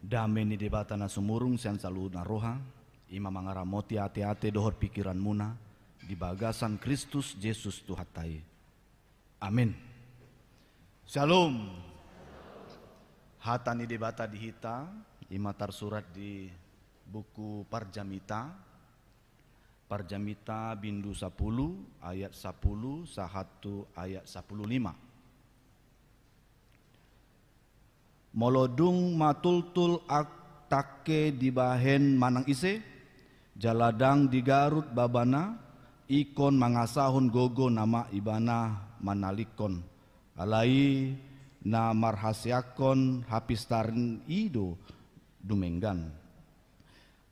Damai ni debata na sumurung sian salu na roha, ima mangaramoti ate-ate dohor pikiran muna, di bagasan Kristus Yesus Tuhatai. Amin. Shalom. Hata ni debata dihita, ima tersurat di buku Parjamita, Parjamita bindu 10 ayat 10 sahatu ayat 15. Molodung matultul aktake dibahen manang ise, jaladang di Garut babana, ikon mangasahun gogo nama ibana manalikon, alai na marhasiakon hapistarin ido dumenggan.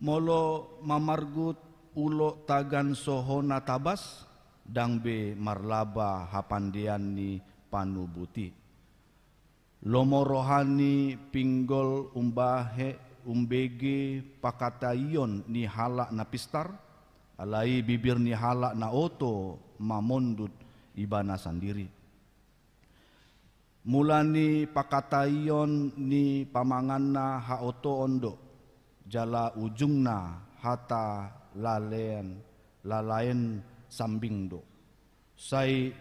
Molo mamargut ulo tagan sohona tabas, dangbe marlaba hapandian ni panubuti. Lomo rohani pinggol umbege pakatayon ni halak na pistar, alai bibir ni halak na oto mamondut ibana sendiri. Mulani pakatayon ni pamanganna ha oto ondo, jala ujungna hata lalayan sambingdo. Sai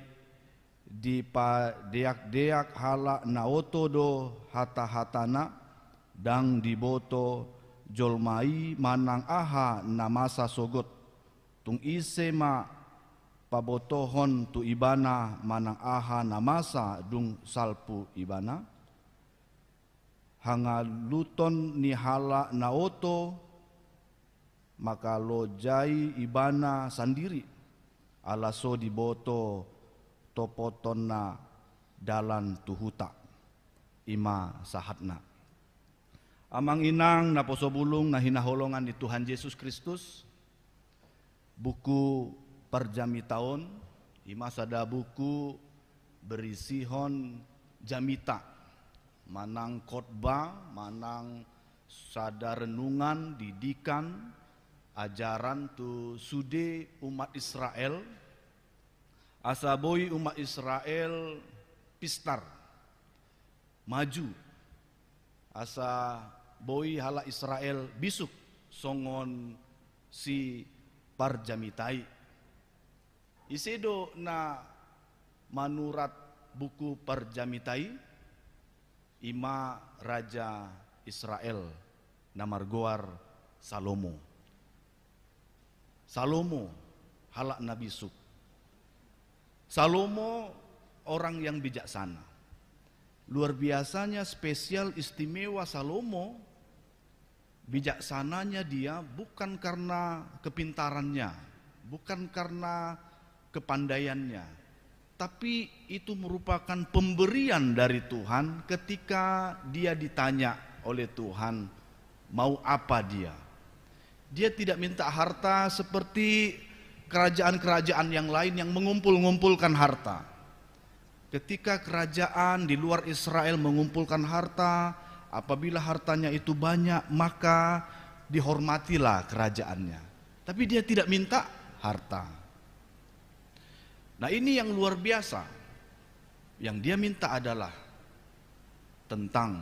di pa deak-deak halak na oto do hata-hatana dang diboto jolmai manang aha na masa sogot tung ise ma pabotohon tu ibana manang aha na masa dung salpu ibana hangaluton ni halak na oto maka lojai ibana sendiri alaso diboto topoton na dalan tuhuta ima sahatna. Amang inang na posobulung na hinaholongan di Tuhan Yesus Kristus, buku Parjamitaon ima sada buku berisihon jamita manang khotbah, manang sada renungan, didikan, ajaran tu sude umat Israel. Asa boy umat Israel pistar maju, asa boy hala Israel bisuk songon si Parjamitai. Isedo na manurat buku Parjamitai ima raja Israel namargoar Salomo. Salomo halak na bisuk. Salomo orang yang bijaksana. Luar biasanya spesial istimewa Salomo, bijaksananya dia bukan karena kepintarannya, bukan karena kepandaiannya, tapi itu merupakan pemberian dari Tuhan ketika dia ditanya oleh Tuhan mau apa dia. Dia tidak minta harta seperti kerajaan-kerajaan yang lain yang mengumpul-ngumpulkan harta. Ketika kerajaan di luar Israel mengumpulkan harta, apabila hartanya itu banyak, maka dihormatilah kerajaannya. Tapi dia tidak minta harta. Nah, ini yang luar biasa. Yang dia minta adalah tentang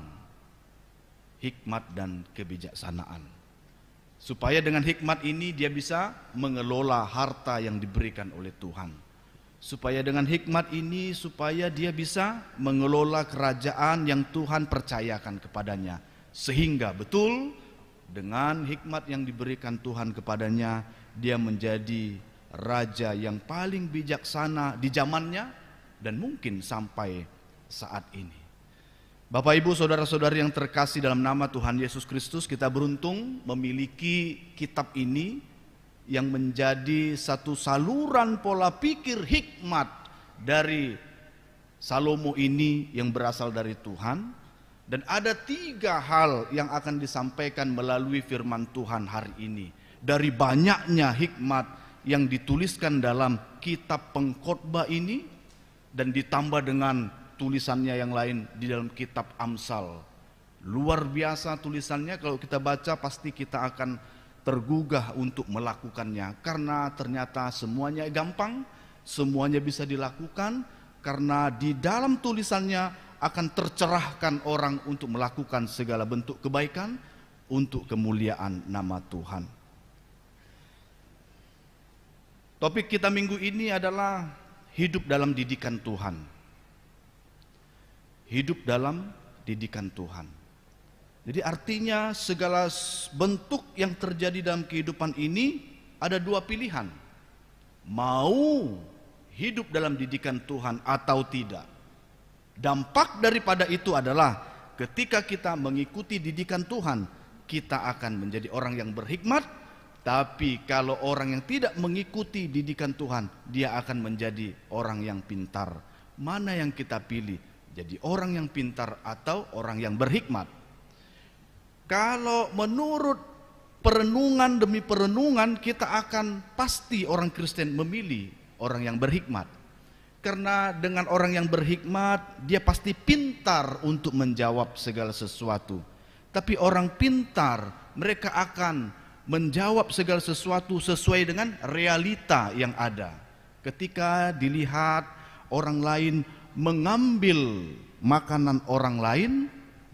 hikmat dan kebijaksanaan. Supaya dengan hikmat ini dia bisa mengelola harta yang diberikan oleh Tuhan. Supaya dengan hikmat ini, supaya dia bisa mengelola kerajaan yang Tuhan percayakan kepadanya. Sehingga betul dengan hikmat yang diberikan Tuhan kepadanya, dia menjadi raja yang paling bijaksana di zamannya dan mungkin sampai saat ini. Bapak Ibu saudara-saudari yang terkasih dalam nama Tuhan Yesus Kristus, kita beruntung memiliki kitab ini yang menjadi satu saluran pola pikir hikmat dari Salomo ini yang berasal dari Tuhan. Dan ada 3 hal yang akan disampaikan melalui firman Tuhan hari ini. Dari banyaknya hikmat yang dituliskan dalam kitab pengkhotbah ini dan ditambah dengan tulisannya yang lain di dalam kitab Amsal. Luar biasa tulisannya, kalau kita baca pasti kita akan tergugah untuk melakukannya, karena ternyata semuanya gampang, semuanya bisa dilakukan, karena di dalam tulisannya akan tercerahkan orang untuk melakukan segala bentuk kebaikan untuk kemuliaan nama Tuhan. Topik kita minggu ini adalah hidup dalam didikan Tuhan. Hidup dalam didikan Tuhan. Jadi artinya segala bentuk yang terjadi dalam kehidupan ini ada dua pilihan. Mau hidup dalam didikan Tuhan atau tidak. Dampak daripada itu adalah ketika kita mengikuti didikan Tuhan, kita akan menjadi orang yang berhikmat. Tapi kalau orang yang tidak mengikuti didikan Tuhan, dia akan menjadi orang yang pintar. Mana yang kita pilih? Jadi orang yang pintar atau orang yang berhikmat? Kalau menurut perenungan demi perenungan, kita akan pasti orang Kristen memilih orang yang berhikmat. Karena dengan orang yang berhikmat, dia pasti pintar untuk menjawab segala sesuatu. Tapi orang pintar, mereka akan menjawab segala sesuatu sesuai dengan realita yang ada. Ketika dilihat orang lain mengambil makanan orang lain,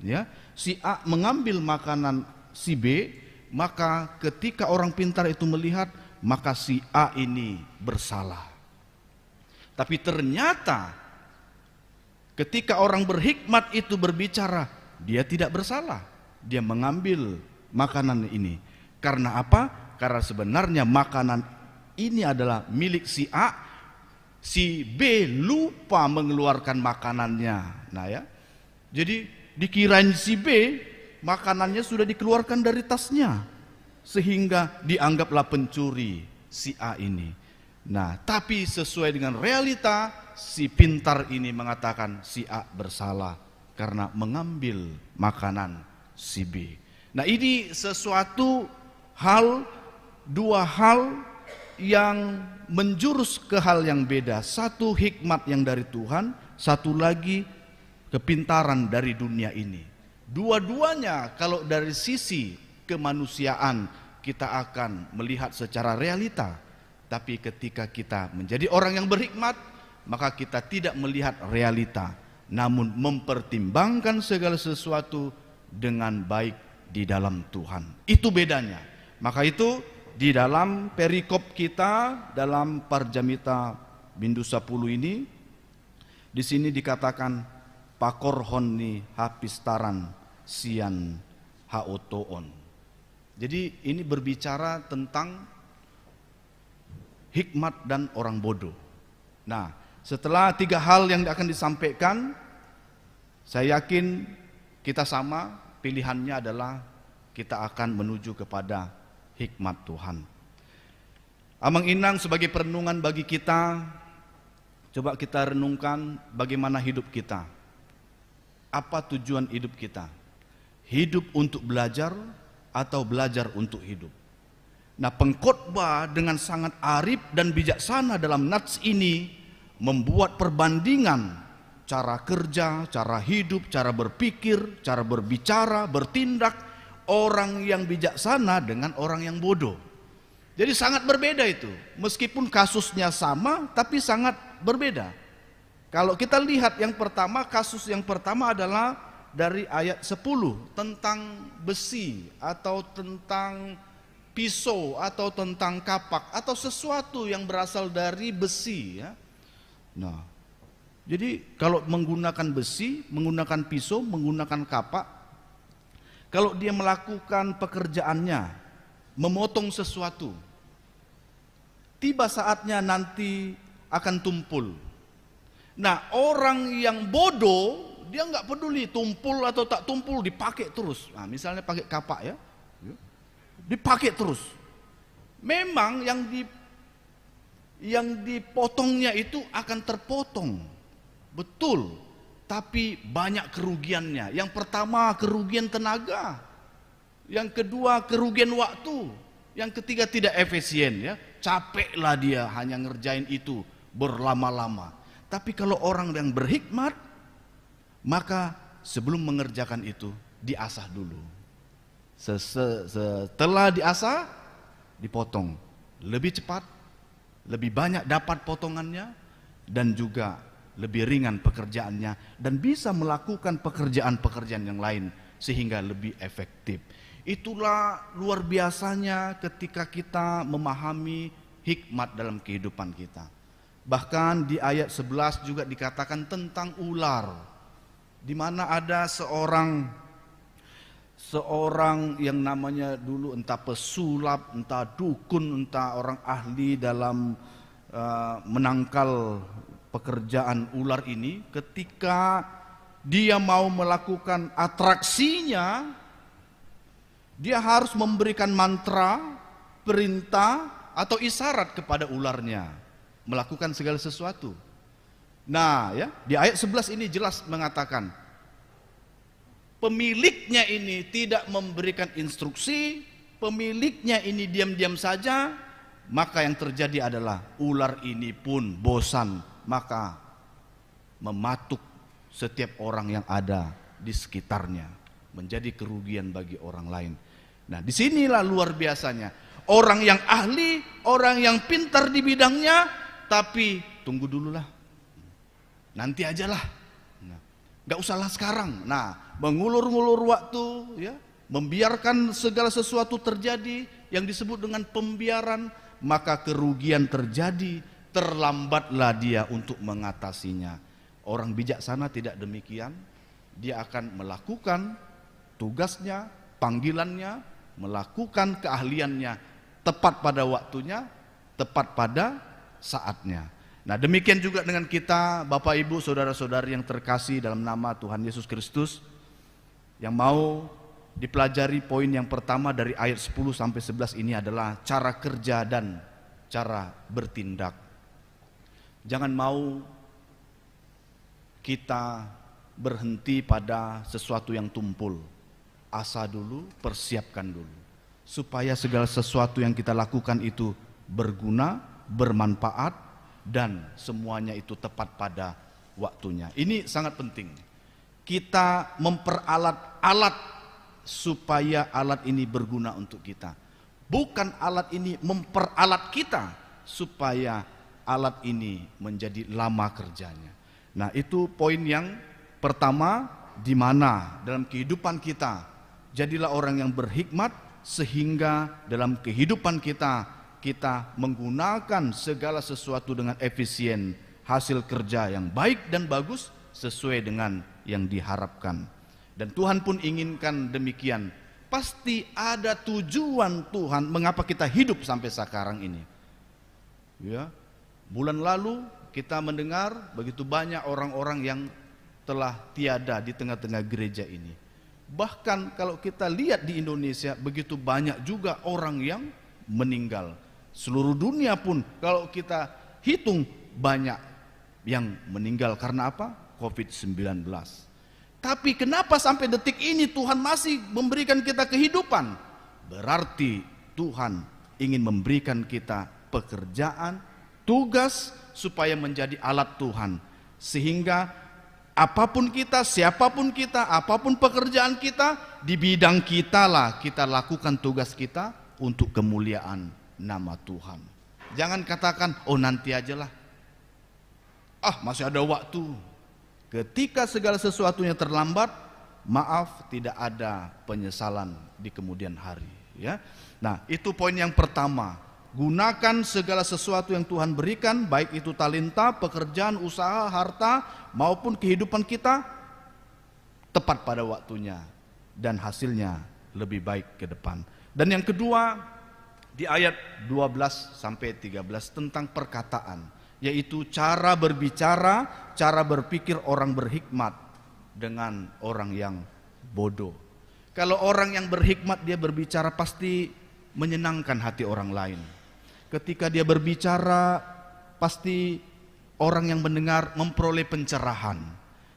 ya, si A mengambil makanan si B, maka ketika orang pintar itu melihat, maka si A ini bersalah. Tapi ternyata ketika orang berhikmat itu berbicara, dia tidak bersalah. Dia mengambil makanan ini. Karena apa? Karena sebenarnya makanan ini adalah milik si A, si B lupa mengeluarkan makanannya. Nah ya, jadi dikirain si B makanannya sudah dikeluarkan dari tasnya, sehingga dianggaplah pencuri si A ini. Nah, tapi sesuai dengan realita, si pintar ini mengatakan si A bersalah karena mengambil makanan si B. Nah, ini sesuatu hal, dua hal yang menjurus ke hal yang beda. Satu hikmat yang dari Tuhan, satu lagi kepintaran dari dunia ini. Dua-duanya kalau dari sisi kemanusiaan kita akan melihat secara realita. Tapi ketika kita menjadi orang yang berhikmat, maka kita tidak melihat realita, namun mempertimbangkan segala sesuatu dengan baik di dalam Tuhan. Itu bedanya. Maka itu di dalam perikop kita dalam Parjamita Bindu 10 ini, di sini dikatakan pakorhoni hapistaran sian haotoon. Jadi ini berbicara tentang hikmat dan orang bodoh. Nah, setelah tiga hal yang akan disampaikan, saya yakin kita sama, pilihannya adalah kita akan menuju kepada hikmat Tuhan. Amang Inang sebagai perenungan bagi kita, coba kita renungkan bagaimana hidup kita. Apa tujuan hidup kita? Hidup untuk belajar atau belajar untuk hidup? Nah, pengkhotbah dengan sangat arif dan bijaksana dalam nats ini membuat perbandingan cara kerja, cara hidup, cara berpikir, cara berbicara, bertindak orang yang bijaksana dengan orang yang bodoh. Jadi sangat berbeda itu. Meskipun kasusnya sama, tapi sangat berbeda. Kalau kita lihat yang pertama, kasus yang pertama adalah dari ayat 10 tentang besi atau tentang pisau atau tentang kapak atau sesuatu yang berasal dari besi, ya. Nah, jadi kalau menggunakan besi, menggunakan pisau, menggunakan kapak, kalau dia melakukan pekerjaannya, memotong sesuatu, tiba saatnya nanti akan tumpul. Nah, orang yang bodoh, dia nggak peduli tumpul atau tak tumpul, dipakai terus. Nah, misalnya pakai kapak, ya, dipakai terus. Memang yang dipotongnya itu akan terpotong, betul. Tapi banyak kerugiannya. Yang pertama kerugian tenaga, yang kedua kerugian waktu, yang ketiga tidak efisien, ya. Capeklah dia hanya ngerjain itu berlama-lama. Tapi kalau orang yang berhikmat, maka sebelum mengerjakan itu diasah dulu. Setelah diasah, dipotong lebih cepat, lebih banyak dapat potongannya, dan juga lebih ringan pekerjaannya dan bisa melakukan pekerjaan-pekerjaan yang lain sehingga lebih efektif. Itulah luar biasanya ketika kita memahami hikmat dalam kehidupan kita. Bahkan di ayat 11 juga dikatakan tentang ular, di mana ada seorang yang namanya dulu entah pesulap, entah dukun, entah orang ahli dalam menangkal pekerjaan ular ini. Ketika dia mau melakukan atraksinya, dia harus memberikan mantra, perintah atau isyarat kepada ularnya melakukan segala sesuatu. Nah, ya, di ayat 11 ini jelas mengatakan pemiliknya ini tidak memberikan instruksi, pemiliknya ini diam-diam saja, maka yang terjadi adalah ular ini pun bosan, maka mematuk setiap orang yang ada di sekitarnya, menjadi kerugian bagi orang lain. Nah, disinilah luar biasanya orang yang ahli, orang yang pintar di bidangnya, tapi tunggu dululah, nanti ajalah, nggak usahlah sekarang. Nah, mengulur-ngulur waktu, ya, membiarkan segala sesuatu terjadi yang disebut dengan pembiaran, maka kerugian terjadi, terlambatlah dia untuk mengatasinya. Orang bijaksana tidak demikian, dia akan melakukan tugasnya, panggilannya, melakukan keahliannya tepat pada waktunya, tepat pada saatnya. Nah, demikian juga dengan kita, Bapak Ibu, saudara-saudari yang terkasih dalam nama Tuhan Yesus Kristus, yang mau dipelajari poin yang pertama dari ayat 10 sampai 11 ini adalah cara kerja dan cara bertindak. Jangan mau kita berhenti pada sesuatu yang tumpul. Asa dulu, persiapkan dulu, supaya segala sesuatu yang kita lakukan itu berguna, bermanfaat, dan semuanya itu tepat pada waktunya. Ini sangat penting. Kita memperalat alat supaya alat ini berguna untuk kita. Bukan alat ini memperalat kita supaya alat ini menjadi lama kerjanya. Nah, itu poin yang pertama, di mana dalam kehidupan kita jadilah orang yang berhikmat, sehingga dalam kehidupan kita menggunakan segala sesuatu dengan efisien, hasil kerja yang baik dan bagus sesuai dengan yang diharapkan. Dan Tuhan pun inginkan demikian. Pasti ada tujuan Tuhan mengapa kita hidup sampai sekarang ini. Ya, bulan lalu kita mendengar begitu banyak orang-orang yang telah tiada di tengah-tengah gereja ini. Bahkan kalau kita lihat di Indonesia, begitu banyak juga orang yang meninggal. Seluruh dunia pun kalau kita hitung banyak yang meninggal karena apa? COVID-19. Tapi kenapa sampai detik ini Tuhan masih memberikan kita kehidupan? Berarti Tuhan ingin memberikan kita pekerjaan, tugas supaya menjadi alat Tuhan. Sehingga apapun kita, siapapun kita, apapun pekerjaan kita, di bidang kita lah kita lakukan tugas kita untuk kemuliaan nama Tuhan. Jangan katakan, oh nanti ajalah, masih ada waktu. Ketika segala sesuatunya terlambat, maaf, tidak ada penyesalan di kemudian hari, ya. Nah, itu poin yang pertama. Gunakan segala sesuatu yang Tuhan berikan, baik itu talenta, pekerjaan, usaha, harta, maupun kehidupan kita, tepat pada waktunya dan hasilnya lebih baik ke depan. Dan yang kedua, di ayat 12 sampai 13 tentang perkataan, yaitu cara berbicara, cara berpikir orang berhikmat dengan orang yang bodoh. Kalau orang yang berhikmat, dia berbicara pasti menyenangkan hati orang lain. Ketika dia berbicara, pasti orang yang mendengar memperoleh pencerahan.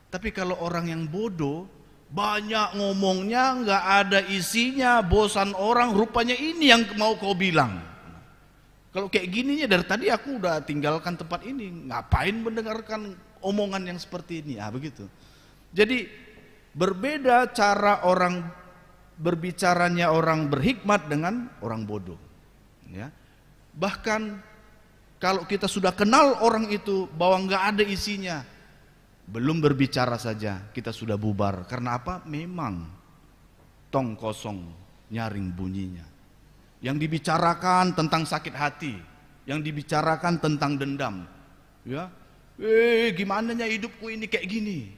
Tapi kalau orang yang bodoh, banyak ngomongnya, nggak ada isinya, bosan orang, rupanya ini yang mau kau bilang. Kalau kayak gininya dari tadi aku udah tinggalkan tempat ini, ngapain mendengarkan omongan yang seperti ini, begitu. Jadi berbeda cara orang berbicaranya orang berhikmat dengan orang bodoh, ya. Bahkan kalau kita sudah kenal orang itu bahwa nggak ada isinya, Belum berbicara saja kita sudah bubar. Karena apa? Memang tong kosong nyaring bunyinya. Yang dibicarakan tentang sakit hati, yang dibicarakan tentang dendam. Ya, gimananya hidupku ini kayak gini?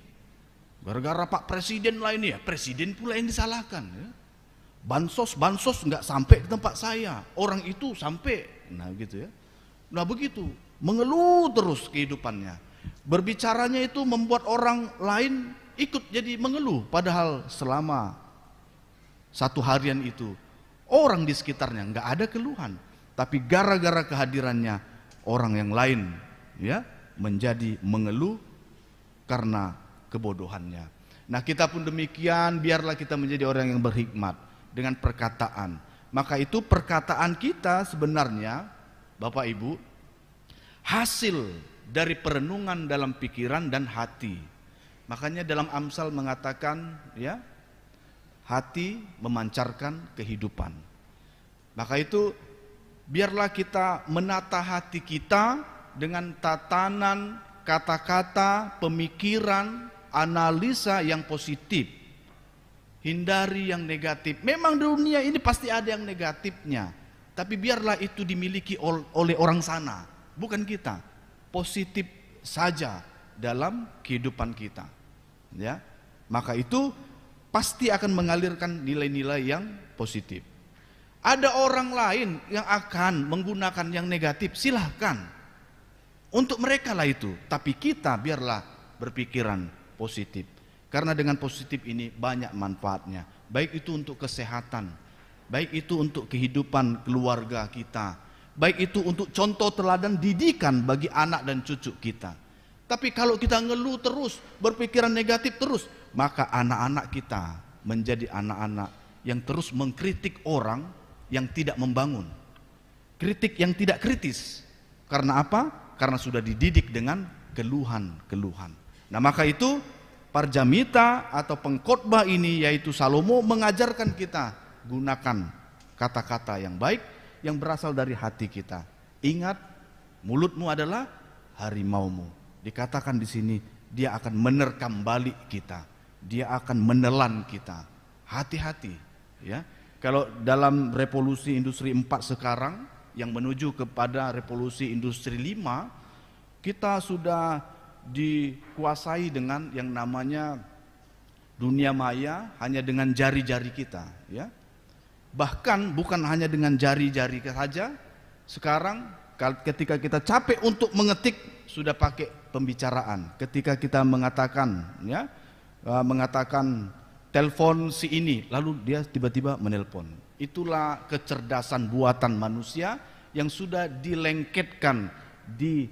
Gara-gara Pak Presiden lah ini ya. Presiden pula yang disalahkan. Ya. Bansos nggak sampai ke tempat saya. Orang itu sampai. Nah gitu ya. Nah begitu. Mengeluh terus kehidupannya. Berbicaranya itu membuat orang lain ikut jadi mengeluh. Padahal selama satu harian itu orang di sekitarnya nggak ada keluhan. Tapi gara-gara kehadirannya orang yang lain ya menjadi mengeluh karena kebodohannya. Nah kita pun demikian, biarlah kita menjadi orang yang berhikmat dengan perkataan. Maka itu perkataan kita sebenarnya Bapak Ibu hasil dari perenungan dalam pikiran dan hati. Makanya dalam Amsal mengatakan ya, hati memancarkan kehidupan. Maka itu biarlah kita menata hati kita dengan tatanan kata-kata, pemikiran, analisa yang positif. Hindari yang negatif. Memang di dunia ini pasti ada yang negatifnya, tapi biarlah itu dimiliki oleh orang sana, bukan kita. Positif saja dalam kehidupan kita. Ya, maka itu pasti akan mengalirkan nilai-nilai yang positif. Ada orang lain yang akan menggunakan yang negatif, silahkan. Untuk mereka lah itu, tapi kita biarlah berpikiran positif. Karena dengan positif ini banyak manfaatnya. Baik itu untuk kesehatan, baik itu untuk kehidupan keluarga kita, baik itu untuk contoh teladan didikan bagi anak dan cucu kita. Tapi kalau kita ngeluh terus, berpikiran negatif terus, maka anak-anak kita menjadi anak-anak yang terus mengkritik orang yang tidak membangun. Kritik yang tidak kritis. Karena apa? Karena sudah dididik dengan keluhan-keluhan. Nah maka itu Parjamita atau pengkhotbah ini yaitu Salomo mengajarkan kita gunakan kata-kata yang baik yang berasal dari hati kita. Ingat, mulutmu adalah harimaumu. Dikatakan di sini dia akan menerkam balik kita. Dia akan menelan kita. Hati-hati ya. Kalau dalam revolusi industri 4 sekarang yang menuju kepada revolusi industri 5, kita sudah dikuasai dengan yang namanya dunia maya hanya dengan jari-jari kita ya. Bahkan bukan hanya dengan jari-jari saja, sekarang ketika kita capek untuk mengetik sudah pakai pembicaraan. Ketika kita mengatakan ya, mengatakan telepon si ini, lalu dia tiba-tiba menelpon. Itulah kecerdasan buatan manusia yang sudah dilengketkan di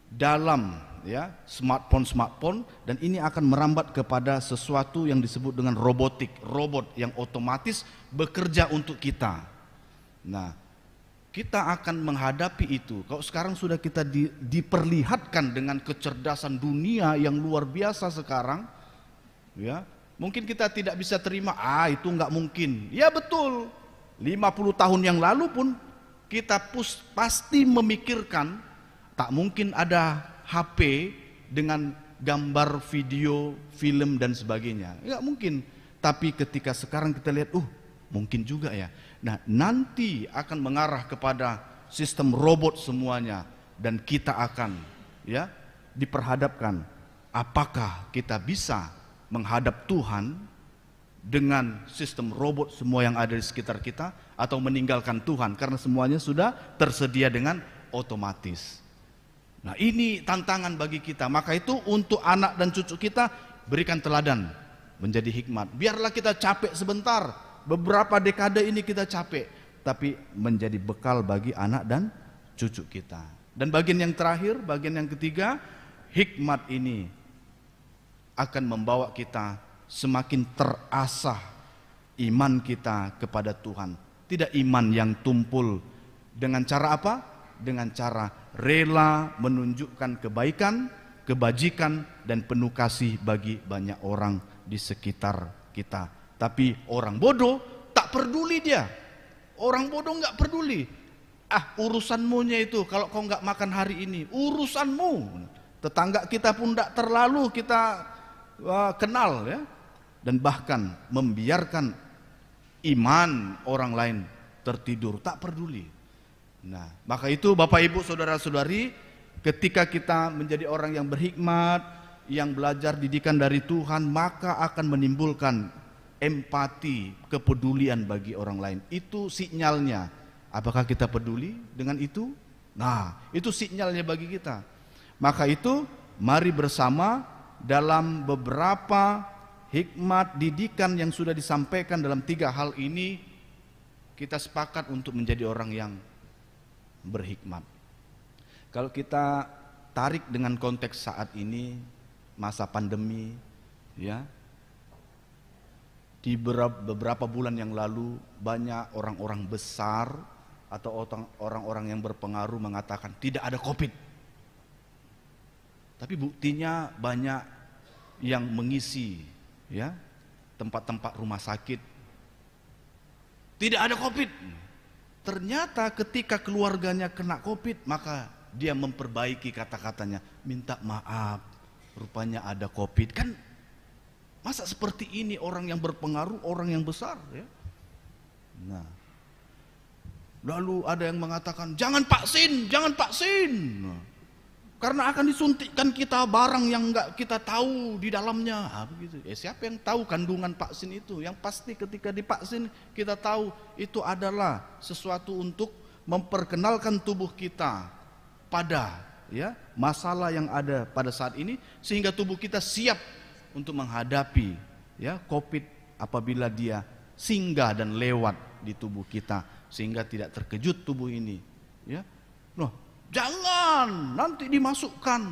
dalam ya smartphone, dan ini akan merambat kepada sesuatu yang disebut dengan robotik, robot yang otomatis bekerja untuk kita. Nah, kita akan menghadapi itu. Kalau sekarang sudah kita diperlihatkan dengan kecerdasan dunia yang luar biasa sekarang, ya mungkin kita tidak bisa terima, itu nggak mungkin. Ya betul, 50 tahun yang lalu pun kita pasti memikirkan tak mungkin ada HP dengan gambar, video, film dan sebagainya. Nggak mungkin. Tapi ketika sekarang kita lihat, mungkin juga ya. Nah, nanti akan mengarah kepada sistem robot semuanya, dan kita akan ya diperhadapkan apakah kita bisa menghadap Tuhan dengan sistem robot semua yang ada di sekitar kita, atau meninggalkan Tuhan karena semuanya sudah tersedia dengan otomatis. Nah ini tantangan bagi kita. Maka itu untuk anak dan cucu kita berikan teladan menjadi hikmat. Biarlah kita capek sebentar, beberapa dekade ini kita capek, tapi menjadi bekal bagi anak dan cucu kita. Dan bagian yang terakhir, bagian yang ketiga, hikmat ini akan membawa kita semakin terasah iman kita kepada Tuhan. Tidak iman yang tumpul dengan cara apa? Dengan cara rela menunjukkan kebaikan, kebajikan, dan penuh kasih bagi banyak orang di sekitar kita. Tapi orang bodoh tak peduli dia. Orang bodoh nggak peduli. Urusanmu itu, kalau kau nggak makan hari ini, urusanmu. Tetangga kita pun tidak terlalu kita kenal ya. Dan bahkan membiarkan iman orang lain tertidur, tak peduli. Nah, maka itu Bapak Ibu saudara-saudari, ketika kita menjadi orang yang berhikmat, yang belajar didikan dari Tuhan, maka akan menimbulkan empati, kepedulian bagi orang lain. Itu sinyalnya. Apakah kita peduli dengan itu? Nah, itu sinyalnya bagi kita. Maka itu mari bersama dalam beberapa hikmat didikan yang sudah disampaikan dalam 3 hal ini, kita sepakat untuk menjadi orang yang berhikmat. Kalau kita tarik dengan konteks saat ini, masa pandemi, ya, di beberapa bulan yang lalu banyak orang-orang besar atau orang-orang yang berpengaruh mengatakan tidak ada COVID. Tapi buktinya banyak yang mengisi, ya, tempat-tempat rumah sakit. Tidak ada COVID. Ternyata ketika keluarganya kena COVID, maka dia memperbaiki kata-katanya, minta maaf, rupanya ada COVID. Kan masa seperti ini orang yang berpengaruh, orang yang besar, ya. Nah, lalu ada yang mengatakan jangan vaksin, jangan vaksin. Nah, karena akan disuntikkan kita barang yang enggak kita tahu di dalamnya. Begitu. Siapa yang tahu kandungan vaksin itu? Yang pasti ketika divaksin kita tahu itu adalah sesuatu untuk memperkenalkan tubuh kita pada, ya, masalah yang ada pada saat ini, sehingga tubuh kita siap untuk menghadapi, ya, COVID apabila dia singgah dan lewat di tubuh kita, sehingga tidak terkejut tubuh ini, ya. Loh, jangan nanti dimasukkan,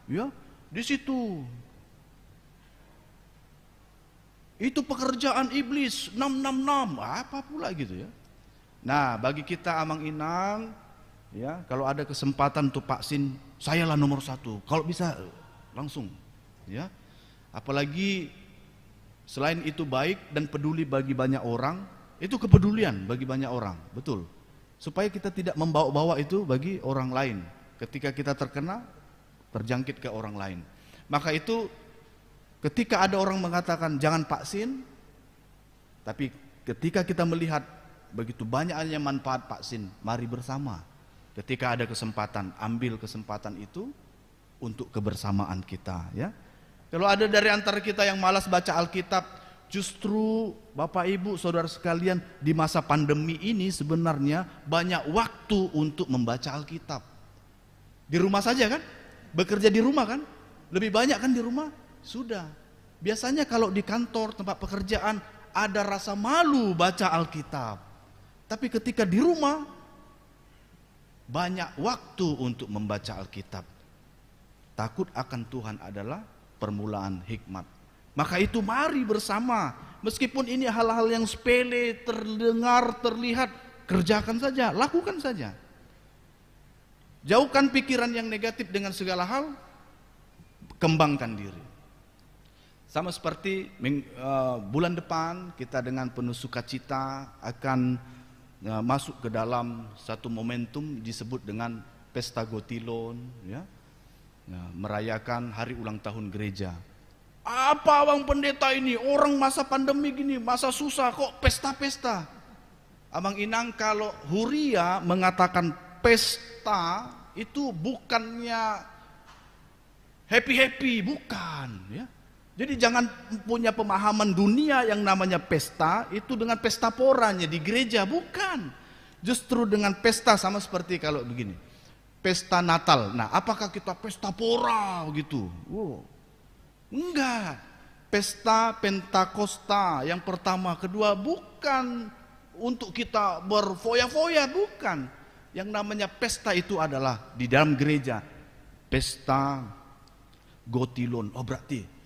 ya, di situ. Itu pekerjaan iblis 666, apa pula gitu, ya. Nah, bagi kita Amang Inang, ya, kalau ada kesempatan untuk vaksin, sayalah nomor 1. Kalau bisa langsung, ya. Apalagi selain itu baik dan peduli bagi banyak orang, itu kepedulian bagi banyak orang, betul. Supaya kita tidak membawa-bawa itu bagi orang lain. Ketika kita terkena, terjangkit ke orang lain. Maka itu ketika ada orang mengatakan jangan vaksin, tapi ketika kita melihat begitu banyaknya manfaat vaksin, mari bersama. Ketika ada kesempatan, ambil kesempatan itu untuk kebersamaan kita, ya. Kalau ada dari antara kita yang malas baca Alkitab, justru Bapak Ibu Saudara sekalian, di masa pandemi ini sebenarnya banyak waktu untuk membaca Alkitab. Di rumah saja kan? Bekerja di rumah kan? Lebih banyak kan di rumah? Sudah. Biasanya kalau di kantor, tempat pekerjaan, ada rasa malu baca Alkitab. Tapi ketika di rumah, banyak waktu untuk membaca Alkitab. Takut akan Tuhan adalah permulaan hikmat. Maka itu mari bersama, meskipun ini hal-hal yang sepele, terdengar, terlihat, kerjakan saja, lakukan saja. Jauhkan pikiran yang negatif dengan segala hal, kembangkan diri. Sama seperti bulan depan kita dengan penuh sukacita akan masuk ke dalam satu momentum disebut dengan Pesta Gotilon, ya. Merayakan hari ulang tahun gereja. Apa Abang Pendeta ini, orang masa pandemi gini, masa susah kok pesta-pesta. Abang Inang, kalau Huria mengatakan pesta itu bukannya happy-happy, bukan, ya. Jadi jangan punya pemahaman dunia yang namanya pesta itu dengan pesta poranya di gereja, bukan. Justru dengan pesta sama seperti kalau begini, pesta Natal. Nah, apakah kita pesta pora gitu? Wow. Enggak. Pesta Pentakosta yang pertama, kedua, bukan untuk kita berfoya-foya, bukan. Yang namanya pesta itu adalah di dalam gereja. Pesta Gotilon. Oh, berarti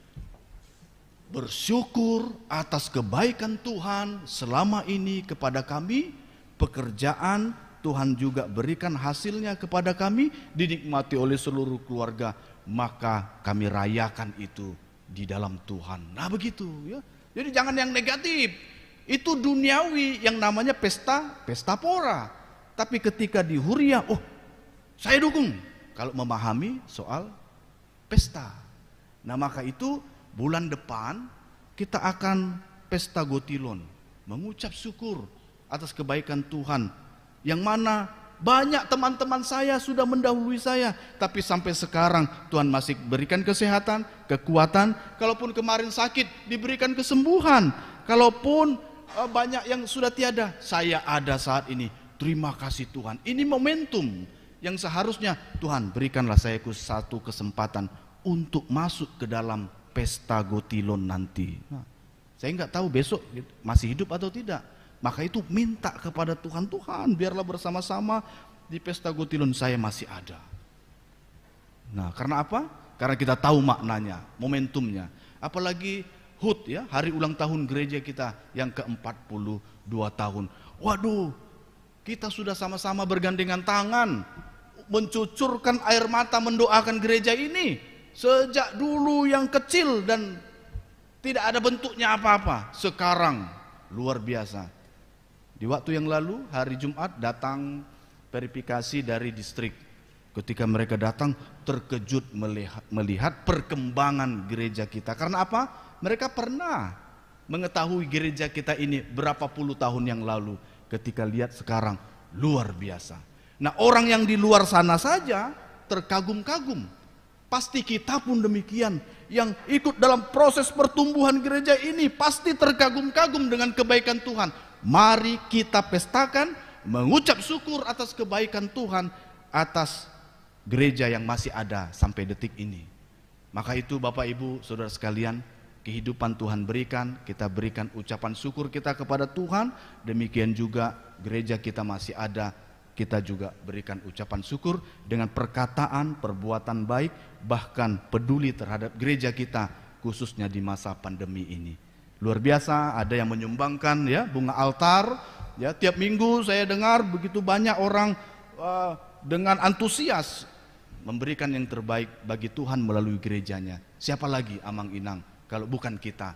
bersyukur atas kebaikan Tuhan selama ini kepada kami, pekerjaan Tuhan juga berikan hasilnya kepada kami, dinikmati oleh seluruh keluarga, maka kami rayakan itu di dalam Tuhan. Nah begitu, ya. Jadi jangan yang negatif, itu duniawi yang namanya pesta pora. Tapi ketika di Huria, oh saya dukung kalau memahami soal pesta. Nah, maka itu bulan depan kita akan pesta Gotilon, mengucap syukur atas kebaikan Tuhan, yang mana banyak teman-teman saya sudah mendahului saya, tapi sampai sekarang Tuhan masih berikan kesehatan, kekuatan. Kalaupun kemarin sakit, diberikan kesembuhan. Kalaupun banyak yang sudah tiada, saya ada saat ini. Terima kasih Tuhan. Ini momentum yang seharusnya Tuhan berikanlah saya satu kesempatan untuk masuk ke dalam pesta Gotilon nanti. Nah, saya nggak tahu besok masih hidup atau tidak. Maka itu minta kepada Tuhan, Tuhan biarlah bersama-sama di pesta Gotilon saya masih ada. Nah, karena apa? Karena kita tahu maknanya, momentumnya. Apalagi HUT ya, hari ulang tahun gereja kita yang ke-42 tahun. Waduh, kita sudah sama-sama bergandengan tangan, mencucurkan air mata mendoakan gereja ini. Sejak dulu yang kecil dan tidak ada bentuknya apa-apa. Sekarang luar biasa. Di waktu yang lalu, hari Jumat datang verifikasi dari distrik. Ketika mereka datang, terkejut melihat perkembangan gereja kita. Karena apa? Mereka pernah mengetahui gereja kita ini berapa puluh tahun yang lalu. Ketika lihat sekarang, luar biasa. Nah, orang yang di luar sana saja terkagum-kagum. Pasti kita pun demikian. Yang ikut dalam proses pertumbuhan gereja ini pasti terkagum-kagum dengan kebaikan Tuhan. Mari kita pestakan, mengucap syukur atas kebaikan Tuhan, atas gereja yang masih ada sampai detik ini. Maka itu Bapak Ibu Saudara sekalian, kehidupan Tuhan berikan, kita berikan ucapan syukur kita kepada Tuhan. Demikian juga gereja kita masih ada, kita juga berikan ucapan syukur dengan perkataan, perbuatan baik, bahkan peduli terhadap gereja kita, khususnya di masa pandemi ini. Luar biasa, ada yang menyumbangkan ya bunga altar. Ya, tiap minggu saya dengar begitu banyak orang dengan antusias memberikan yang terbaik bagi Tuhan melalui gerejanya. Siapa lagi Amang Inang kalau bukan kita?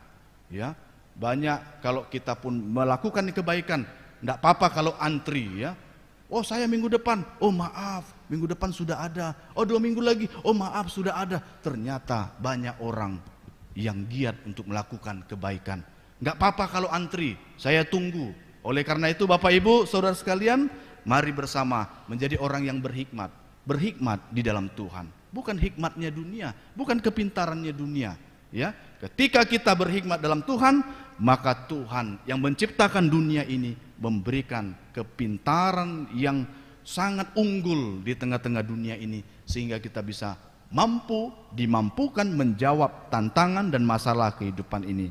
Ya, banyak kalau kita pun melakukan kebaikan, enggak apa-apa kalau antri ya. Oh, saya minggu depan, oh maaf, minggu depan sudah ada. Oh, 2 minggu lagi, oh maaf sudah ada. Ternyata banyak orang yang giat untuk melakukan kebaikan. Enggak apa-apa kalau antri, saya tunggu. Oleh karena itu Bapak Ibu Saudara sekalian, mari bersama menjadi orang yang berhikmat. Berhikmat di dalam Tuhan, bukan hikmatnya dunia, bukan kepintarannya dunia. Ya, ketika kita berhikmat dalam Tuhan, maka Tuhan yang menciptakan dunia ini memberikan kepintaran yang sangat unggul di tengah-tengah dunia ini, sehingga kita bisa dimampukan menjawab tantangan dan masalah kehidupan ini.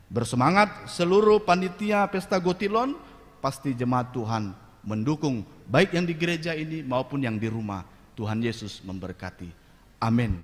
Bersemangat seluruh panitia pesta Gotilon, pasti jemaat Tuhan mendukung baik yang di gereja ini maupun yang di rumah. Tuhan Yesus memberkati. Amin.